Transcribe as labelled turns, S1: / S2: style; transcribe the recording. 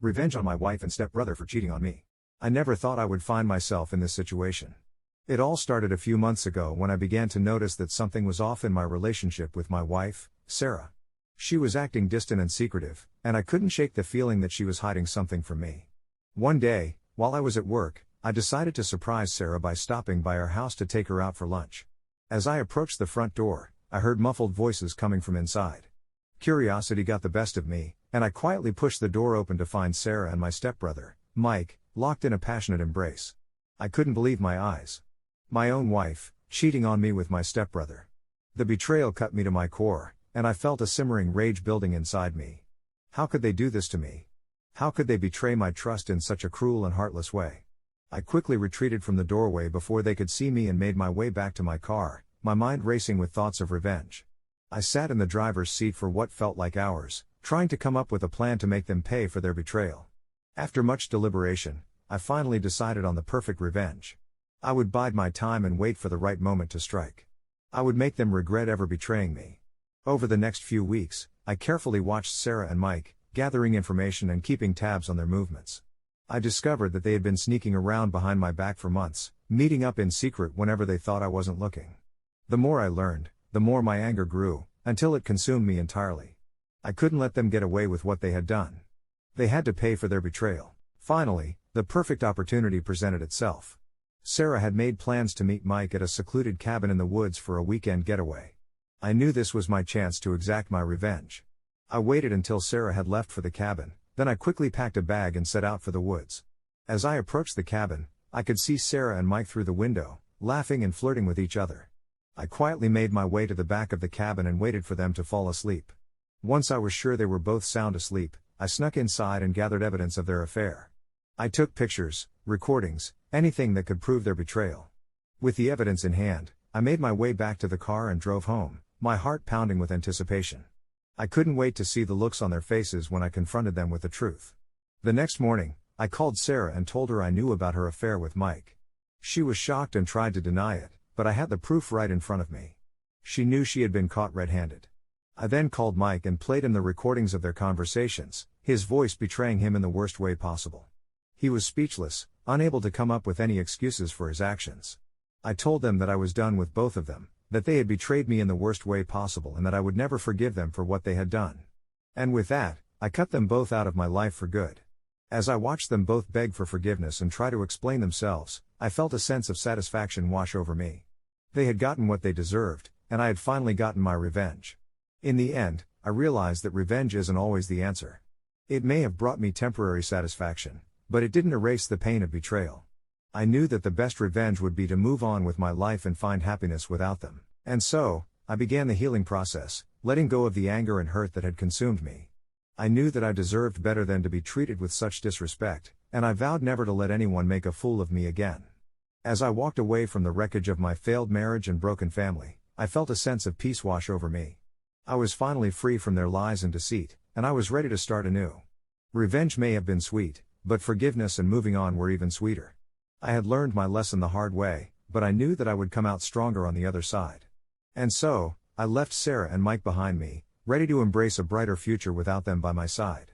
S1: Revenge on my wife and stepbrother for cheating on me. I never thought I would find myself in this situation. It all started a few months ago when I began to notice that something was off in my relationship with my wife, Sarah. She was acting distant and secretive, and I couldn't shake the feeling that she was hiding something from me. One day, while I was at work, I decided to surprise Sarah by stopping by our house to take her out for lunch. As I approached the front door, I heard muffled voices coming from inside. Curiosity got the best of me, and I quietly pushed the door open to find Sarah and my stepbrother, Mike, locked in a passionate embrace. I couldn't believe my eyes. My own wife, cheating on me with my stepbrother. The betrayal cut me to my core, and I felt a simmering rage building inside me. How could they do this to me? How could they betray my trust in such a cruel and heartless way? I quickly retreated from the doorway before they could see me and made my way back to my car, my mind racing with thoughts of revenge. I sat in the driver's seat for what felt like hours, trying to come up with a plan to make them pay for their betrayal. After much deliberation, I finally decided on the perfect revenge. I would bide my time and wait for the right moment to strike. I would make them regret ever betraying me. Over the next few weeks, I carefully watched Sarah and Mike, gathering information and keeping tabs on their movements. I discovered that they had been sneaking around behind my back for months, meeting up in secret whenever they thought I wasn't looking. The more I learned, the more my anger grew, until it consumed me entirely. I couldn't let them get away with what they had done. They had to pay for their betrayal. Finally, the perfect opportunity presented itself. Sarah had made plans to meet Mike at a secluded cabin in the woods for a weekend getaway. I knew this was my chance to exact my revenge. I waited until Sarah had left for the cabin, then I quickly packed a bag and set out for the woods. As I approached the cabin, I could see Sarah and Mike through the window, laughing and flirting with each other. I quietly made my way to the back of the cabin and waited for them to fall asleep. Once I was sure they were both sound asleep, I snuck inside and gathered evidence of their affair. I took pictures, recordings, anything that could prove their betrayal. With the evidence in hand, I made my way back to the car and drove home, my heart pounding with anticipation. I couldn't wait to see the looks on their faces when I confronted them with the truth. The next morning, I called Sarah and told her I knew about her affair with Mike. She was shocked and tried to deny it, but I had the proof right in front of me. She knew she had been caught red-handed. I then called Mike and played him the recordings of their conversations, his voice betraying him in the worst way possible. He was speechless, unable to come up with any excuses for his actions. I told them that I was done with both of them, that they had betrayed me in the worst way possible and that I would never forgive them for what they had done. And with that, I cut them both out of my life for good. As I watched them both beg for forgiveness and try to explain themselves, I felt a sense of satisfaction wash over me. They had gotten what they deserved, and I had finally gotten my revenge. In the end, I realized that revenge isn't always the answer. It may have brought me temporary satisfaction, but it didn't erase the pain of betrayal. I knew that the best revenge would be to move on with my life and find happiness without them. And so, I began the healing process, letting go of the anger and hurt that had consumed me. I knew that I deserved better than to be treated with such disrespect, and I vowed never to let anyone make a fool of me again. As I walked away from the wreckage of my failed marriage and broken family, I felt a sense of peace wash over me. I was finally free from their lies and deceit, and I was ready to start anew. Revenge may have been sweet, but forgiveness and moving on were even sweeter. I had learned my lesson the hard way, but I knew that I would come out stronger on the other side. And so, I left Sarah and Mike behind me, ready to embrace a brighter future without them by my side.